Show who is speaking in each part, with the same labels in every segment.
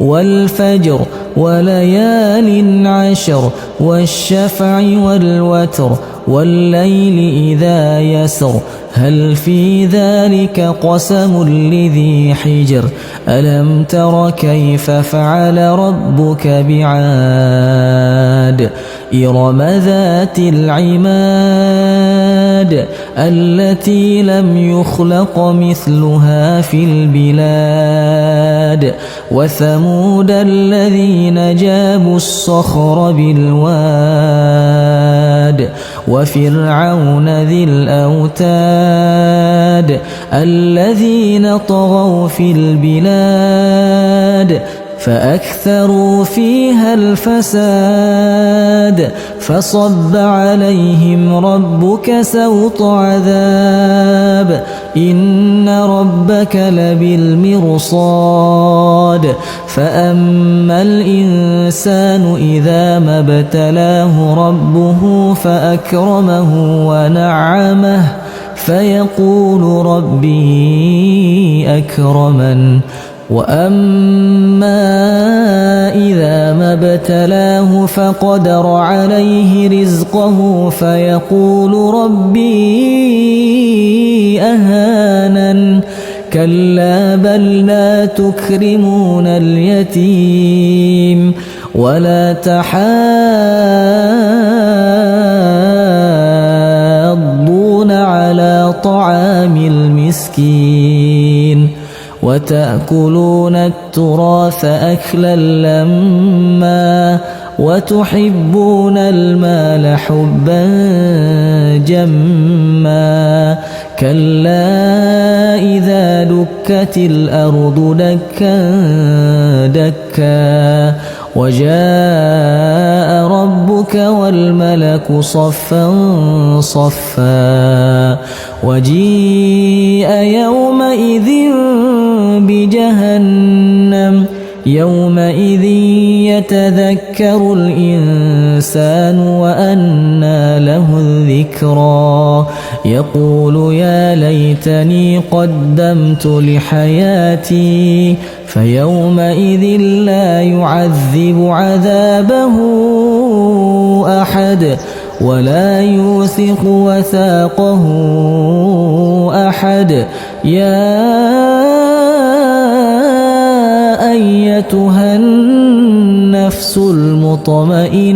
Speaker 1: والفجر وليال عشر والشفع والوتر والليل إذا يسر هل في ذلك قسم لذي حجر ألم تر كيف فعل ربك بعاد إرم ذات العماد التي لم يخلق مثلها في البلاد وثمود الذين جابوا الصخر بالواد وفرعون ذي الأوتاد الذين طغوا في البلاد فأكثروا فيها الفساد فصب عليهم ربك سوط عذاب إن ربك لبالمرصاد فأما الإنسان إذا ما ابتلاه ربه فأكرمه ونعمه فيقول ربي أكرمن وأما إذا ما ابتلاه فقدر عليه رزقه فيقول ربي أهانن كلا بل لا تكرمون اليتيم ولا تحاضون على طعام المسكين وتأكلون التراث أكلا لما وتحبون المال حبا جما كلا إذا دكت الأرض دكا دكا وجاء ربك والملك صفا صفا وجيء يومئذ بجهنم يومئذ يتذكر الإنسان وأنى له الذكرى يقول يا ليتني قدمت لحياتي فيومئذ لا يعذب عذابه أحد ولا يوثق وثاقه أحد يا أيتها النفس المطمئنة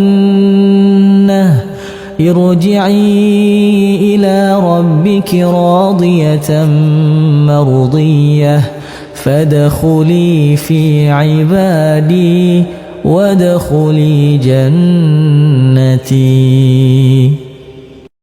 Speaker 1: ارجعي إلى ربك راضية مرضية فادخلي في عبادي وادخلي جنتي.